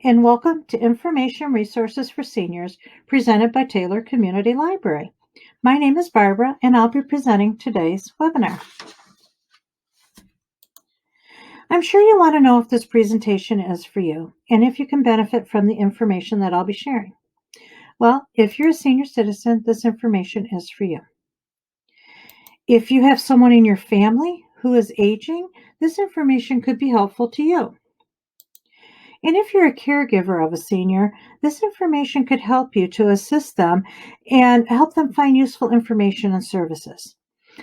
and welcome to Information Resources for Seniors presented by Taylor Community Library. My name is Barbara, and I'll be presenting today's webinar. I'm sure you want to know if this presentation is for you and if you can benefit from the information that I'll be sharing. Well, if you're a senior citizen, this information is for you. If you have someone in your family who is aging, this information could be helpful to you. And if you're a caregiver of a senior, this information could help you to assist them and help them find useful information and services.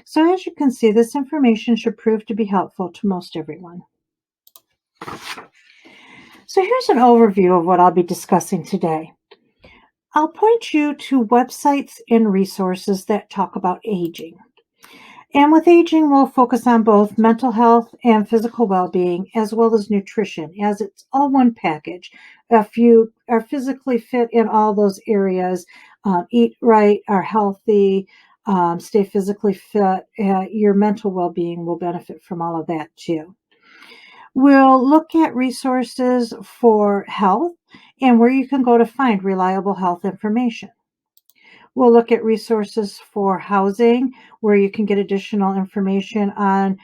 So as you can see, this information should prove to be helpful to most everyone. So here's an overview of what I'll be discussing today. I'll point you to websites and resources that talk about aging. And with aging, we'll focus on both mental health and physical well-being, as well as nutrition, as it's all one package. If you are physically fit in all those areas, eat right, are healthy, stay physically fit, your mental well-being will benefit from all of that too. We'll look at resources for health and where you can go to find reliable health information. We'll look at resources for housing, where you can get additional information on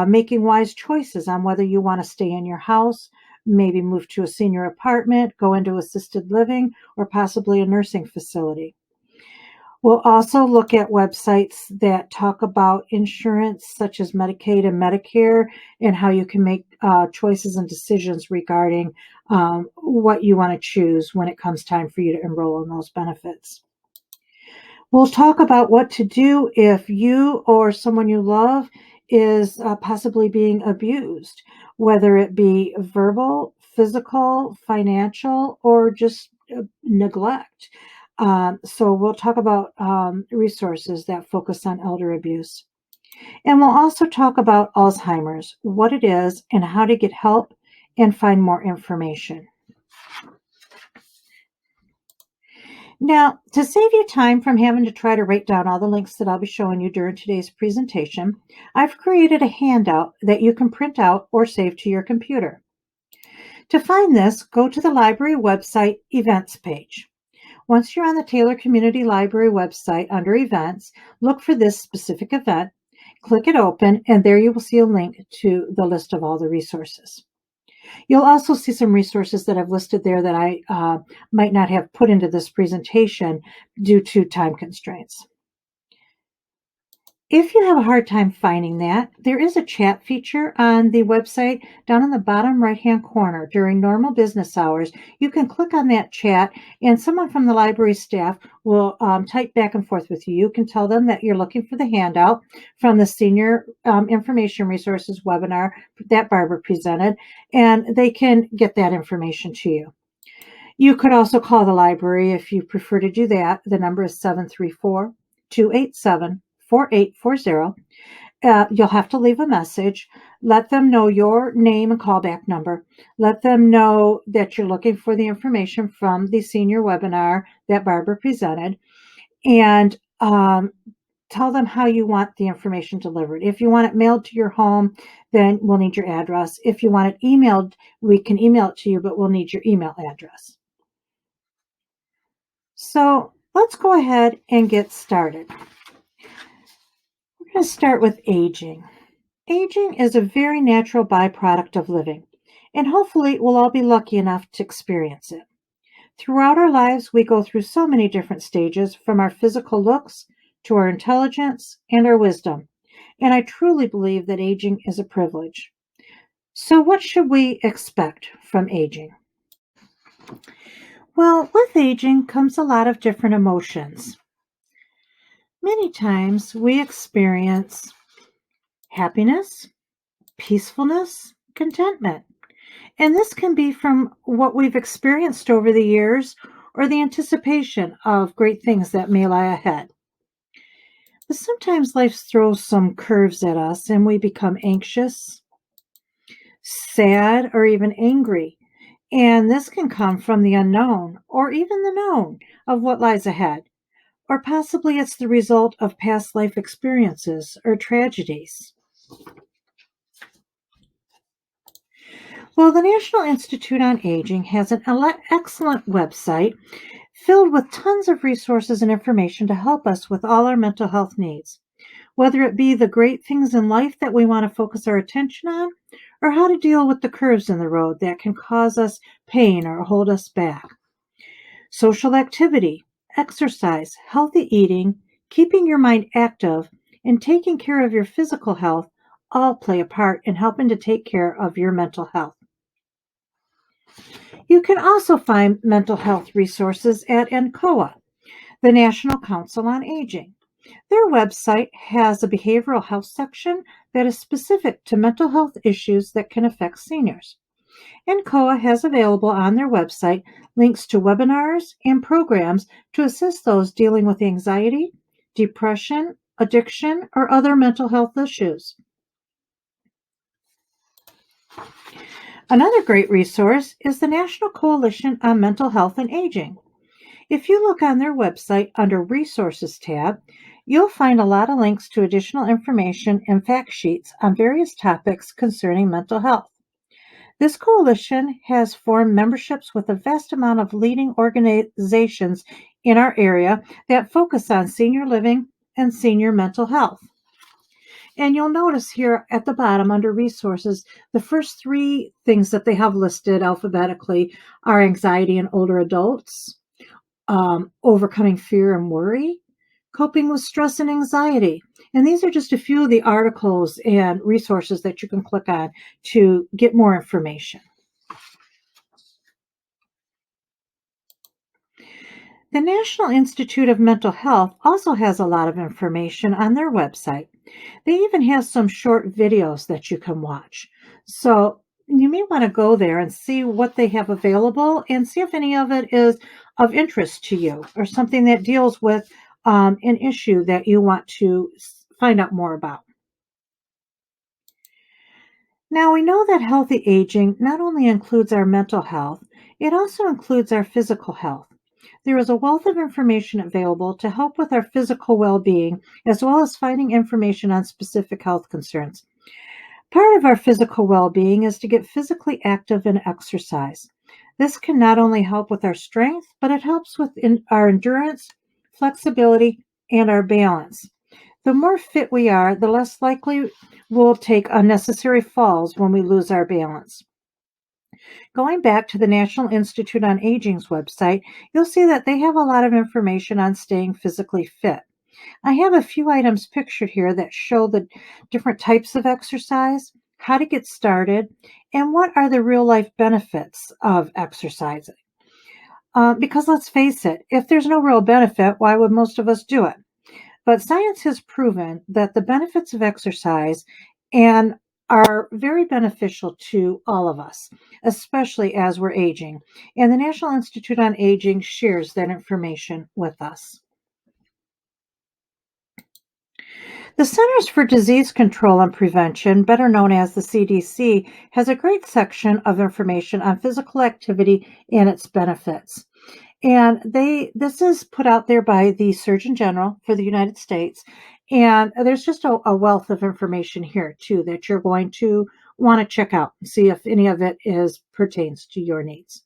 making wise choices on whether you want to stay in your house, maybe move to a senior apartment, go into assisted living, or possibly a nursing facility. We'll also look at websites that talk about insurance, such as Medicaid and Medicare, and how you can make choices and decisions regarding what you want to choose when it comes time for you to enroll in those benefits. We'll talk about what to do if you or someone you love is possibly being abused, whether it be verbal, physical, financial, or just neglect. So we'll talk about resources that focus on elder abuse. And we'll also talk about Alzheimer's, what it is, and how to get help and find more information. Now, to save you time from having to try to write down all the links that I'll be showing you during today's presentation, I've created a handout that you can print out or save to your computer. To find this, go to the library website events page. Once you're on the Taylor Community Library website under events, look for this specific event, click it open, and there you will see a link to the list of all the resources. You'll also see some resources that I've listed there that I might not have put into this presentation due to time constraints. If you have a hard time finding that, there is a chat feature on the website down in the bottom right-hand corner. During normal business hours, you can click on that chat and someone from the library staff will type back and forth with you. You can tell them that you're looking for the handout from the Senior Information Resources webinar that Barbara presented, and they can get that information to you. You could also call the library if you prefer to do that. The number is 734-287-4840. You'll have to leave a message. Let them know your name and callback number. Let them know that you're looking for the information from the senior webinar that Barbara presented, and tell them how you want the information delivered. If you want it mailed to your home, then we'll need your address. If you want it emailed, we can email it to you, but we'll need your email address. So let's go ahead and get started. We're going to start with aging. Aging is a very natural byproduct of living, and hopefully we'll all be lucky enough to experience it. Throughout our lives, we go through so many different stages, from our physical looks to our intelligence and our wisdom, and I truly believe that aging is a privilege. So what should we expect from aging? Well, with aging comes a lot of different emotions. Many times we experience happiness, peacefulness, contentment. And this can be from what we've experienced over the years or the anticipation of great things that may lie ahead. But sometimes life throws some curves at us and we become anxious, sad, or even angry. And this can come from the unknown or even the known of what lies ahead. Or possibly it's the result of past life experiences or tragedies. Well, the National Institute on Aging has an excellent website filled with tons of resources and information to help us with all our mental health needs, whether it be the great things in life that we want to focus our attention on, or how to deal with the curves in the road that can cause us pain or hold us back. Social activity, exercise, healthy eating, keeping your mind active, and taking care of your physical health all play a part in helping to take care of your mental health. You can also find mental health resources at NCOA, the National Council on Aging. Their website has a behavioral health section that is specific to mental health issues that can affect seniors. NCOA has available on their website links to webinars and programs to assist those dealing with anxiety, depression, addiction, or other mental health issues. Another great resource is the National Coalition on Mental Health and Aging. If you look on their website under Resources tab, you'll find a lot of links to additional information and fact sheets on various topics concerning mental health. This coalition has formed memberships with a vast amount of leading organizations in our area that focus on senior living and senior mental health. And you'll notice here at the bottom under resources, the first three things that they have listed alphabetically are anxiety in older adults, overcoming fear and worry, coping with stress and anxiety. And these are just a few of the articles and resources that you can click on to get more information. The National Institute of Mental Health also has a lot of information on their website. They even have some short videos that you can watch. So you may want to go there and see what they have available and see if any of it is of interest to you or something that deals with an issue that you want to find out more about. Now, we know that healthy aging not only includes our mental health, it also includes our physical health. There is a wealth of information available to help with our physical well-being, as well as finding information on specific health concerns. Part of our physical well-being is to get physically active and exercise. This can not only help with our strength, but it helps with our endurance, flexibility, and our balance. The more fit we are, the less likely we'll take unnecessary falls when we lose our balance. Going back to the National Institute on Aging's website, you'll see that they have a lot of information on staying physically fit. I have a few items pictured here that show the different types of exercise, how to get started, and what are the real-life benefits of exercising. Because let's face it, if there's no real benefit, why would most of us do it? But science has proven that the benefits of exercise are very beneficial to all of us, especially as we're aging. And the National Institute on Aging shares that information with us. The Centers for Disease Control and Prevention, better known as the CDC, has a great section of information on physical activity and its benefits. And this is put out there by the Surgeon General for the United States. And there's just a wealth of information here, too, that you're going to want to check out and see if any of it pertains to your needs.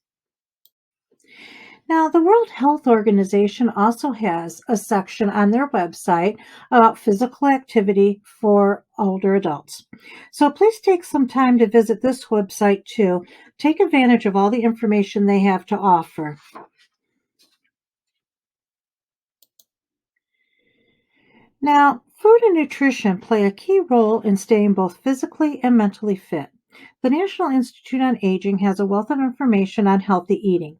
Now, the World Health Organization also has a section on their website about physical activity for older adults. So please take some time to visit this website, too. Take advantage of all the information they have to offer. Now, food and nutrition play a key role in staying both physically and mentally fit. The National Institute on Aging has a wealth of information on healthy eating.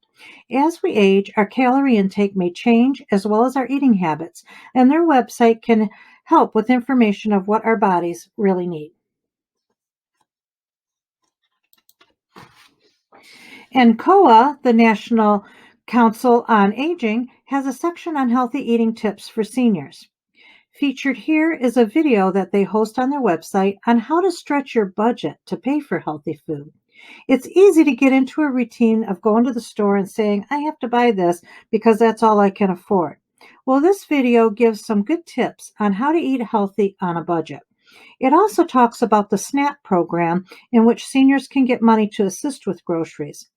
As we age, our calorie intake may change as well as our eating habits, and their website can help with information of what our bodies really need. And COA, the National Council on Aging, has a section on healthy eating tips for seniors. Featured here is a video that they host on their website on how to stretch your budget to pay for healthy food. It's easy to get into a routine of going to the store and saying, I have to buy this because that's all I can afford. Well, this video gives some good tips on how to eat healthy on a budget. It also talks about the SNAP program, in which seniors can get money to assist with groceries.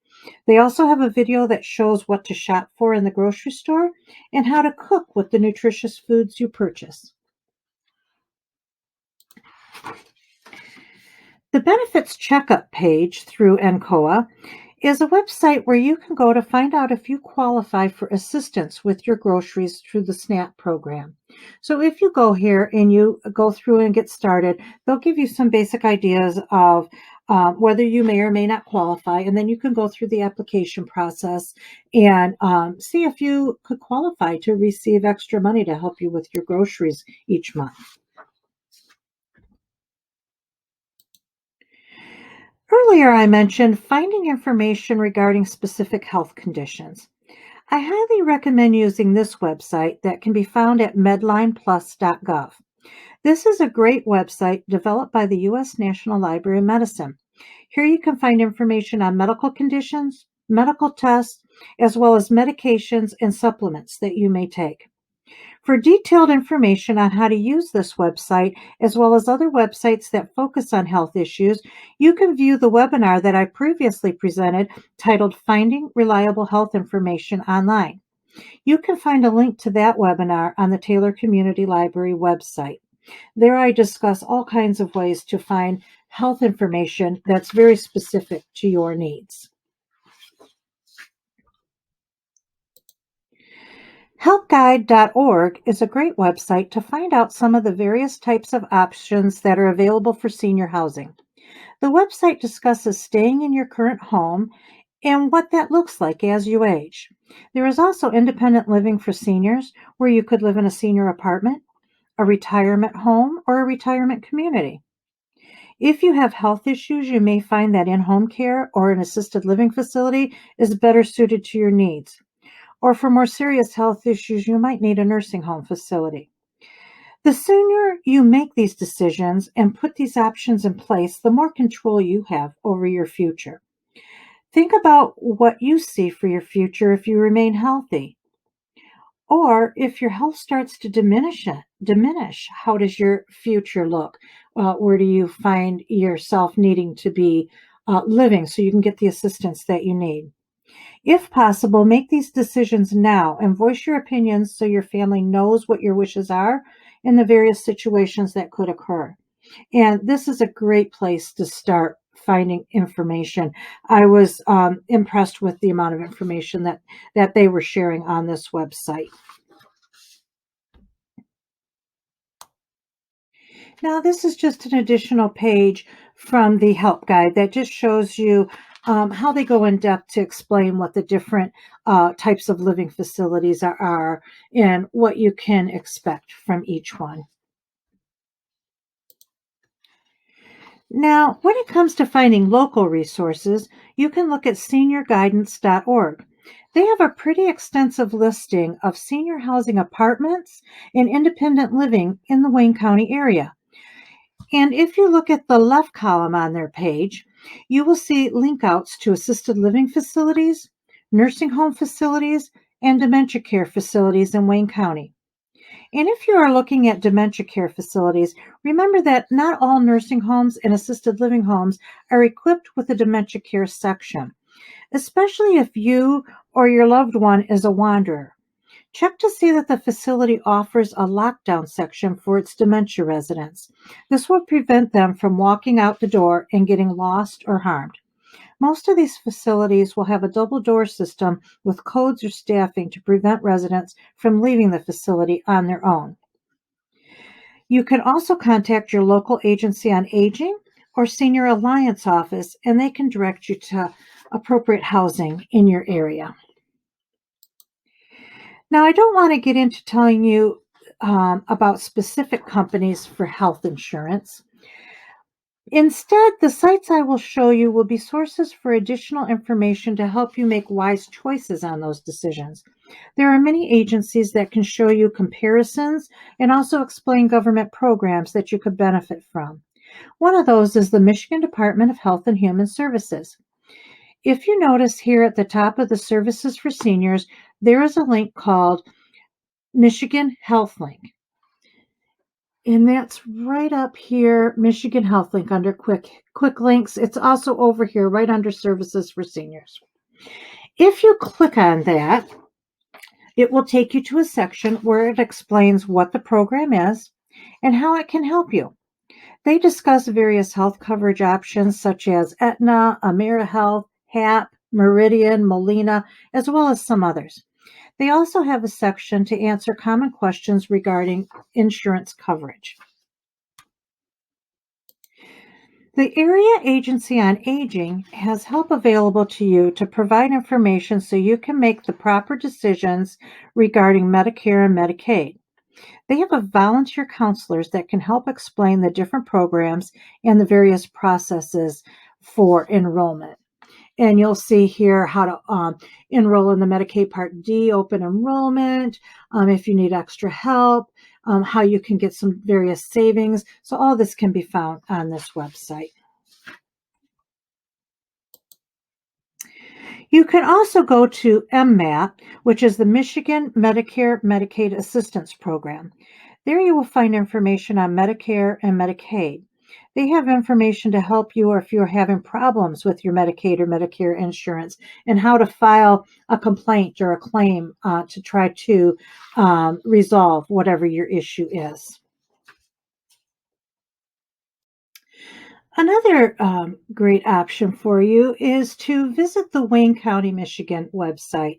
They also have a video that shows what to shop for in the grocery store and how to cook with the nutritious foods you purchase. The benefits checkup page through NCOA is a website where you can go to find out if you qualify for assistance with your groceries through the SNAP program. So if you go here and you go through and get started, they'll give you some basic ideas of whether you may or may not qualify, and then you can go through the application process and see if you could qualify to receive extra money to help you with your groceries each month. Earlier, I mentioned finding information regarding specific health conditions. I highly recommend using this website that can be found at MedlinePlus.gov. This is a great website developed by the U.S. National Library of Medicine. Here you can find information on medical conditions, medical tests, as well as medications and supplements that you may take. For detailed information on how to use this website, as well as other websites that focus on health issues, you can view the webinar that I previously presented titled Finding Reliable Health Information Online. You can find a link to that webinar on the Taylor Community Library website. There I discuss all kinds of ways to find health information that's very specific to your needs. HelpGuideorg is a great website to find out some of the various types of options that are available for senior housing. The website discusses staying in your current home and what that looks like as you age. There is also independent living for seniors, where you could live in a senior apartment, a retirement home, or a retirement community. If you have health issues, you may find that in-home care or an assisted living facility is better suited to your needs. Or for more serious health issues, you might need a nursing home facility. The sooner you make these decisions and put these options in place, the more control you have over your future. Think about what you see for your future if you remain healthy. Or if your health starts to diminish, how does your future look? Where do you find yourself needing to be living so you can get the assistance that you need? If possible, make these decisions now and voice your opinions so your family knows what your wishes are in the various situations that could occur. And this is a great place to start finding information. I was impressed with the amount of information that they were sharing on this website. Now, this is just an additional page from the help guide that just shows you how they go in depth to explain what the different types of living facilities are and what you can expect from each one. Now, when it comes to finding local resources, you can look at seniorguidance.org. They have a pretty extensive listing of senior housing apartments and independent living in the Wayne County area. And if you look at the left column on their page, you will see link outs to assisted living facilities, nursing home facilities, and dementia care facilities in Wayne County. And if you are looking at dementia care facilities, remember that not all nursing homes and assisted living homes are equipped with a dementia care section, especially if you or your loved one is a wanderer. Check to see that the facility offers a lockdown section for its dementia residents. This will prevent them from walking out the door and getting lost or harmed. Most of these facilities will have a double door system with codes or staffing to prevent residents from leaving the facility on their own. You can also contact your local agency on aging or Senior Alliance office, and they can direct you to appropriate housing in your area. Now, I don't want to get into telling you about specific companies for health insurance. Instead, the sites I will show you will be sources for additional information to help you make wise choices on those decisions. There are many agencies that can show you comparisons and also explain government programs that you could benefit from. One of those is the Michigan Department of Health and Human Services. If you notice here at the top of the Services for Seniors, there is a link called Michigan Health Link. And that's right up here, Michigan Health Link under quick links. It's also over here right under services for seniors. If you click on that, it will take you to a section where it explains what the program is and how it can help you. They discuss various health coverage options such as Aetna, AmeriHealth, HAP, Meridian, Molina, as well as some others. They also have a section to answer common questions regarding insurance coverage. The Area Agency on Aging has help available to you to provide information so you can make the proper decisions regarding Medicare and Medicaid. They have volunteer counselors that can help explain the different programs and the various processes for enrollment. And you'll see here how to enroll in the Medicaid Part D open enrollment, if you need extra help, how you can get some various savings. So all this can be found on this website. You can also go to MMAC, which is the Michigan Medicare Medicaid Assistance Program. There you will find information on Medicare and Medicaid. They have information to help you or if you're having problems with your Medicaid or Medicare insurance and how to file a complaint or a claim to try to resolve whatever your issue is. Another great option for you is to visit the Wayne County, Michigan website.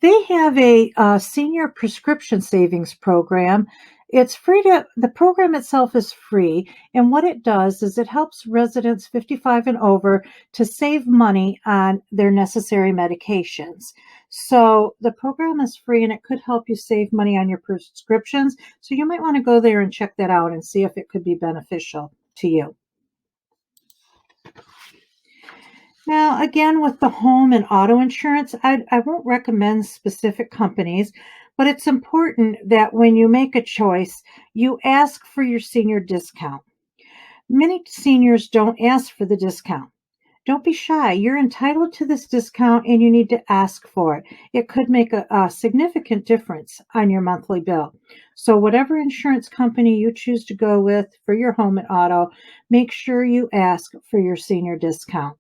They have a senior prescription savings program. It's free the program itself is free. And what it does is it helps residents 55 and over to save money on their necessary medications. So the program is free and it could help you save money on your prescriptions. So you might want to go there and check that out and see if it could be beneficial to you. Now, again, with the home and auto insurance, I won't recommend specific companies, but it's important that when you make a choice, you ask for your senior discount. Many seniors don't ask for the discount. Don't be shy. You're entitled to this discount and you need to ask for it. It could make a significant difference on your monthly bill. So whatever insurance company you choose to go with for your home and auto, make sure you ask for your senior discount.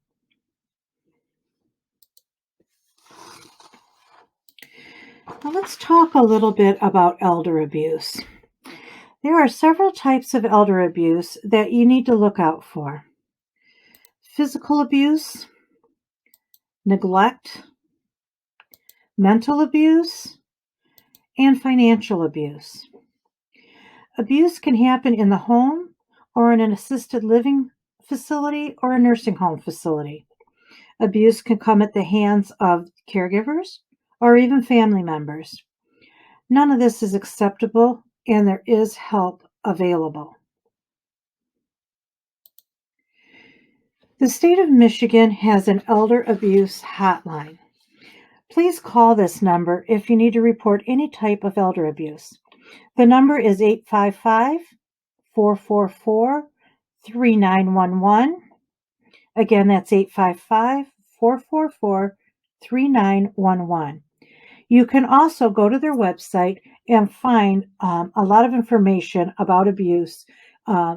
Now let's talk a little bit about elder abuse. There are several types of elder abuse that you need to look out for. Physical abuse, neglect, mental abuse, and financial abuse. Abuse can happen in the home or in an assisted living facility or a nursing home facility. Abuse can come at the hands of caregivers or even family members. None of this is acceptable, and there is help available. The state of Michigan has an elder abuse hotline. Please call this number if you need to report any type of elder abuse. The number is 855-444-3911. Again, that's 855-444-3911. You can also go to their website and find a lot of information about abuse.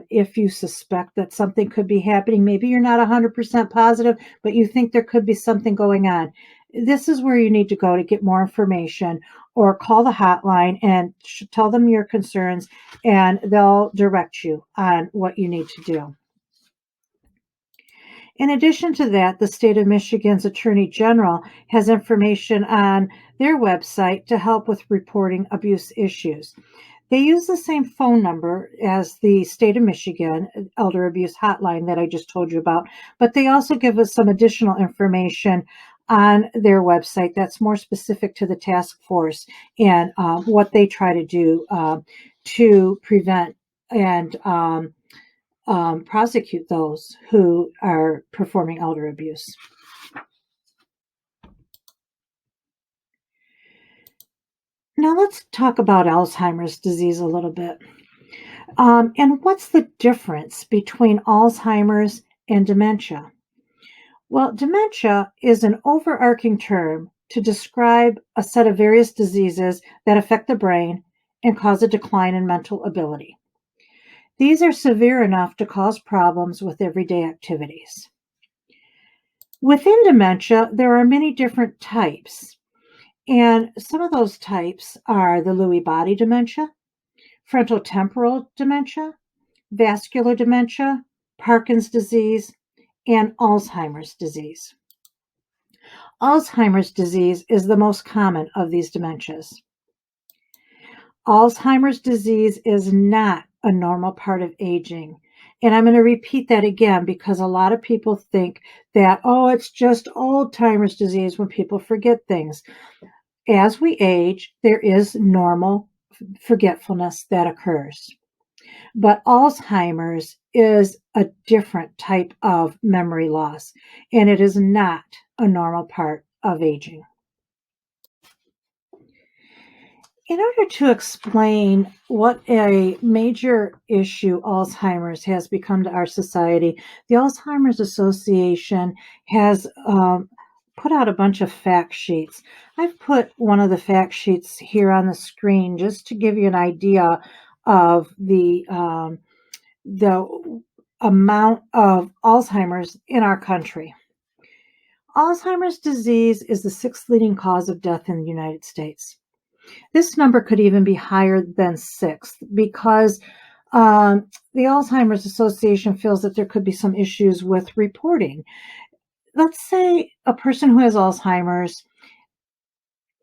If you suspect that something could be happening, maybe you're not 100% positive, but you think there could be something going on. This is where you need to go to get more information, or call the hotline and tell them your concerns, and they'll direct you on what you need to do. In addition to that, the state of Michigan's Attorney General has information on their website to help with reporting abuse issues. They use the same phone number as the state of Michigan Elder Abuse Hotline that I just told you about, but they also give us some additional information on their website that's more specific to the task force and what they try to do to prevent and prosecute those who are performing elder abuse. Now let's talk about Alzheimer's disease a little bit. And what's the difference between Alzheimer's and dementia? Well, dementia is an overarching term to describe a set of various diseases that affect the brain and cause a decline in mental ability. These are severe enough to cause problems with everyday activities. Within dementia, there are many different types, and some of those types are the Lewy body dementia, frontotemporal dementia, vascular dementia, Parkinson's disease, and Alzheimer's disease. Alzheimer's disease is the most common of these dementias. Alzheimer's disease is not a normal part of aging. And I'm going to repeat that again because a lot of people think that, oh, it's just Alzheimer's disease when people forget things. As we age, there is normal forgetfulness that occurs. But Alzheimer's is a different type of memory loss, and it is not a normal part of aging. In order to explain what a major issue Alzheimer's has become to our society, the Alzheimer's Association has put out a bunch of fact sheets. I've put one of the fact sheets here on the screen just to give you an idea of the amount of Alzheimer's in our country. Alzheimer's disease is the 6th leading cause of death in the United States. This number could even be higher than 6th because the Alzheimer's Association feels that there could be some issues with reporting. Let's say a person who has Alzheimer's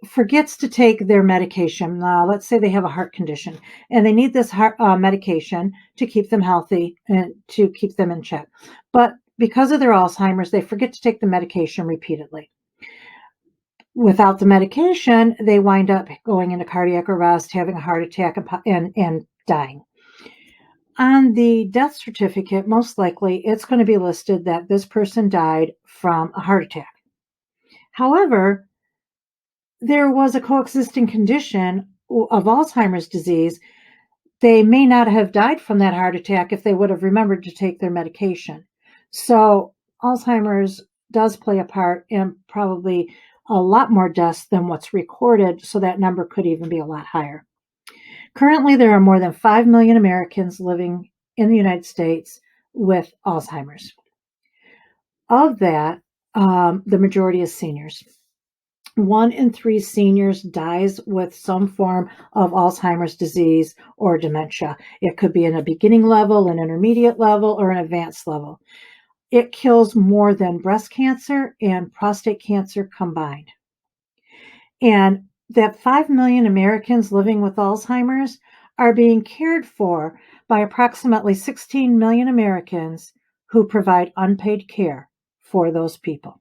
forgets to take their medication. Let's say they have a heart condition and they need this heart medication to keep them healthy and to keep them in check. But because of their Alzheimer's, they forget to take the medication repeatedly. Without the medication, they wind up going into cardiac arrest, having a heart attack, and dying. On the death certificate, most likely, it's going to be listed that this person died from a heart attack. However, there was a coexisting condition of Alzheimer's disease. They may not have died from that heart attack if they would have remembered to take their medication. So Alzheimer's does play a part in probably a lot more deaths than what's recorded, so that number could even be a lot higher. Currently, there are more than 5 million Americans living in the United States with Alzheimer's. Of that, the majority is seniors. 1 in 3 seniors dies with some form of Alzheimer's disease or dementia. It could be in a beginning level, an intermediate level, or an advanced level. It kills more than breast cancer and prostate cancer combined. And that 5 million Americans living with Alzheimer's are being cared for by approximately 16 million Americans who provide unpaid care for those people.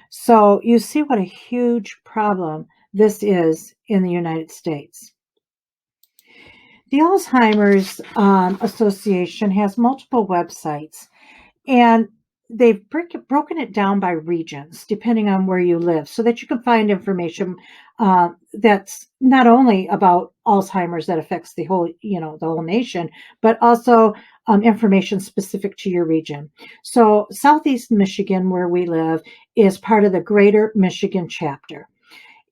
So you see what a huge problem this is in the United States. The Alzheimer's Association has multiple websites, and they've broken it down by regions, depending on where you live, so that you can find information that's not only about Alzheimer's that affects the whole nation, but also information specific to your region. So Southeast Michigan, where we live, is part of the Greater Michigan chapter.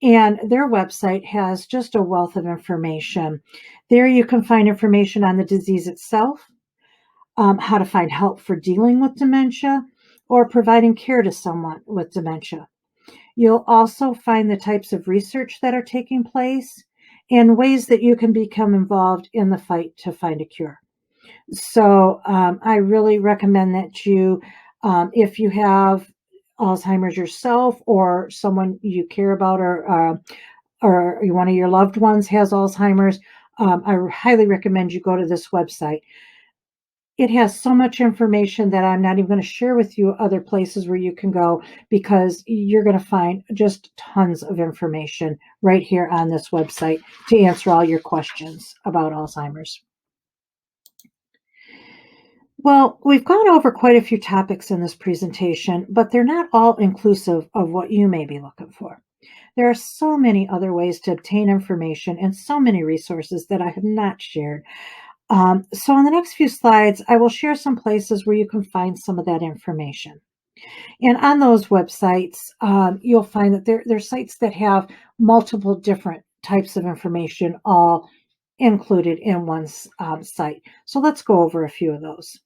And their website has just a wealth of information. There you can find information on the disease itself, how to find help for dealing with dementia, or providing care to someone with dementia. You'll also find the types of research that are taking place and ways that you can become involved in the fight to find a cure. So I really recommend that you, if you have Alzheimer's yourself or someone you care about or one of your loved ones has Alzheimer's, I highly recommend you go to this website. It has so much information that I'm not even going to share with you other places where you can go, because you're going to find just tons of information right here on this website to answer all your questions about Alzheimer's. Well, we've gone over quite a few topics in this presentation, but they're not all inclusive of what you may be looking for. There are so many other ways to obtain information and so many resources that I have not shared. So on the next few slides, I will share some places where you can find some of that information. And on those websites, you'll find that there are sites that have multiple different types of information all included in one site. So let's go over a few of those.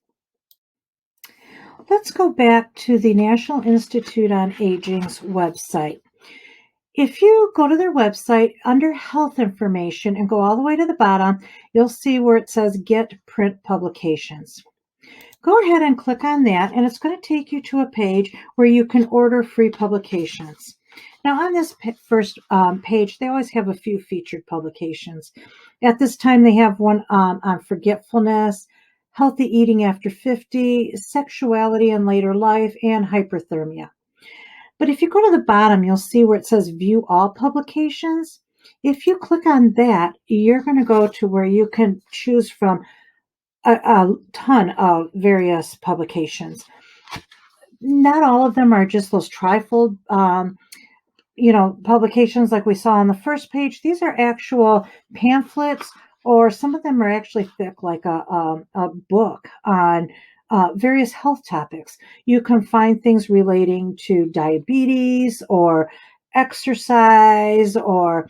Let's go back to the National Institute on Aging's website. If you go to their website under health information and go all the way to the bottom, you'll see where it says Get Print Publications. Go ahead and click on that, and it's going to take you to a page where you can order free publications. Now, on this first page, they always have a few featured publications. At this time, they have one on forgetfulness, healthy eating after 50, sexuality in later life, and hyperthermia. But if you go to the bottom, you'll see where it says View All Publications. If you click on that, you're going to go to where you can choose from a ton of various publications. Not all of them are just those trifold, publications like we saw on the first page. These are actual pamphlets, or some of them are actually thick, like a book on various health topics. You can find things relating to diabetes or exercise or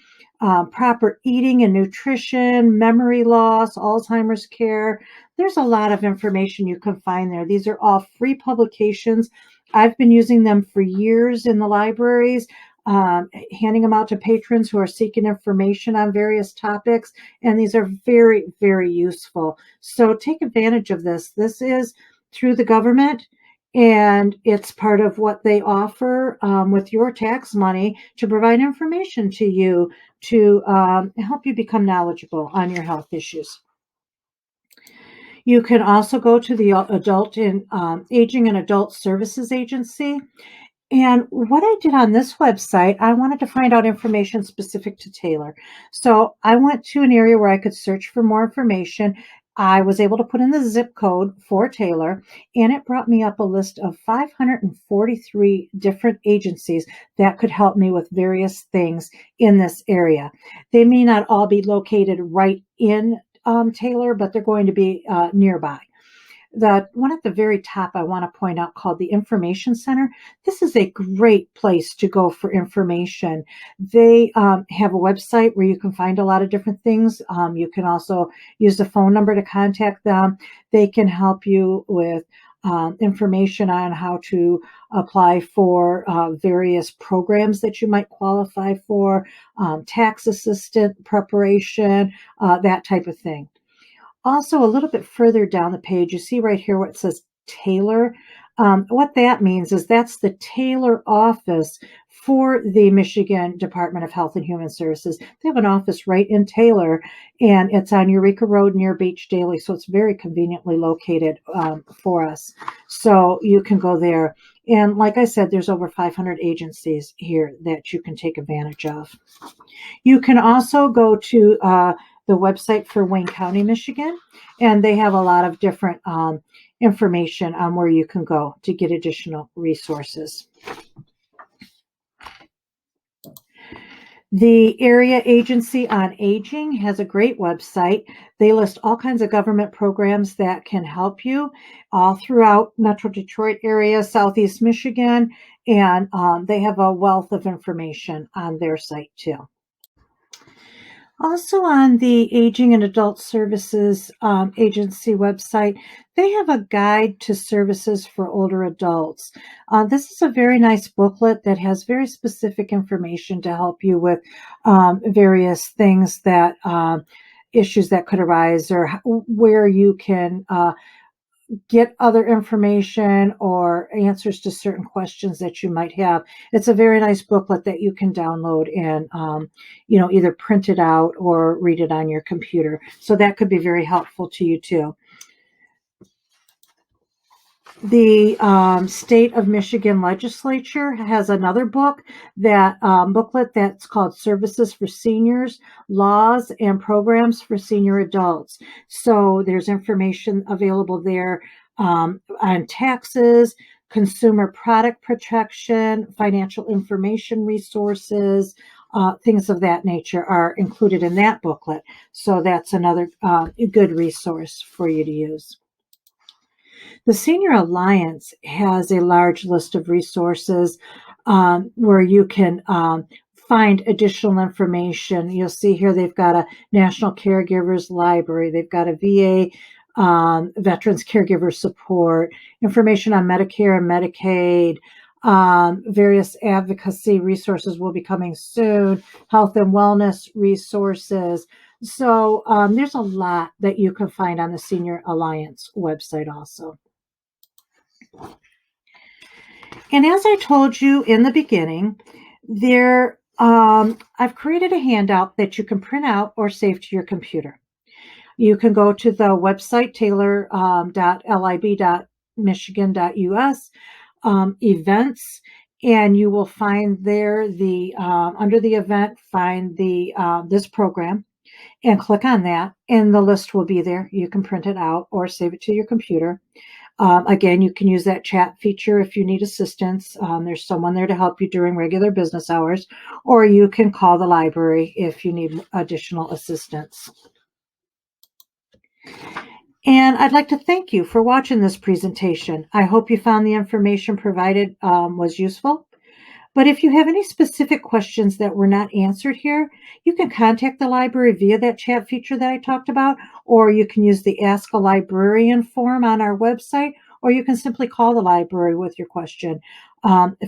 proper eating and nutrition, memory loss, Alzheimer's care. There's a lot of information you can find there. These are all free publications. I've been using them for years in the libraries, handing them out to patrons who are seeking information on various topics, and these are very, very useful. So take advantage of this. This is through the government, and it's part of what they offer with your tax money to provide information to you to help you become knowledgeable on your health issues. You can also go to the Adult in Aging and Adult Services Agency. And what I did on this website, I wanted to find out information specific to Taylor. So I went to an area where I could search for more information. I was able to put in the zip code for Taylor, and it brought me up a list of 543 different agencies that could help me with various things in this area. They may not all be located right in Taylor, but they're going to be nearby. The one at the very top I want to point out, called the Information Center. This is a great place to go for information. They have a website where you can find a lot of different things. You can also use the phone number to contact them. They can help you with information on how to apply for various programs that you might qualify for, tax assistant preparation, that type of thing. Also, a little bit further down the page, you see right here where it says Taylor. What that means is that's the Taylor office for the Michigan Department of Health and Human Services. They have an office right in Taylor, and it's on Eureka Road near Beach Daily, so it's very conveniently located for us. So you can go there. And like I said, there's over 500 agencies here that you can take advantage of. You can also go to the website for Wayne County, Michigan, and they have a lot of different information on where you can go to get additional resources. The Area Agency on Aging has a great website. They list all kinds of government programs that can help you all throughout Metro Detroit area, Southeast Michigan, and they have a wealth of information on their site too. Also on the Aging and Adult Services Agency website, they have a guide to services for older adults. This is a very nice booklet that has very specific information to help you with various things that issues that could arise, or where you can get other information or answers to certain questions that you might have. It's a very nice booklet that you can download and, either print it out or read it on your computer. So that could be very helpful to you too. The State of Michigan Legislature has another booklet that's called Services for Seniors, Laws and Programs for Senior Adults. So there's information available there on taxes, consumer product protection, financial information resources, things of that nature are included in that booklet. So that's another good resource for you to use. The Senior Alliance has a large list of resources where you can find additional information. You'll see here they've got a National Caregivers Library. They've got a VA Veterans Caregiver Support, information on Medicare and Medicaid, various advocacy resources will be coming soon, health and wellness resources. So there's a lot that you can find on the Senior Alliance website also. And as I told you in the beginning, I've created a handout that you can print out or save to your computer. You can go to the website taylor.lib.michigan.us events, and you will find there under the event, find this program and click on that, and the list will be there. You can print it out or save it to your computer. Again, you can use that chat feature if you need assistance. There's someone there to help you during regular business hours, or you can call the library if you need additional assistance. And I'd like to thank you for watching this presentation. I hope you found the information provided was useful. But if you have any specific questions that were not answered here, you can contact the library via that chat feature that I talked about, or you can use the Ask a Librarian form on our website, or you can simply call the library with your question.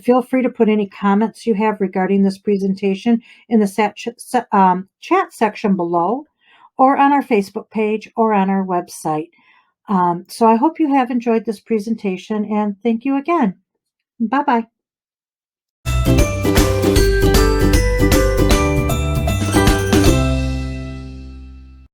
Feel free to put any comments you have regarding this presentation in the chat section below, or on our Facebook page, or on our website. So I hope you have enjoyed this presentation, and thank you again. Bye-bye.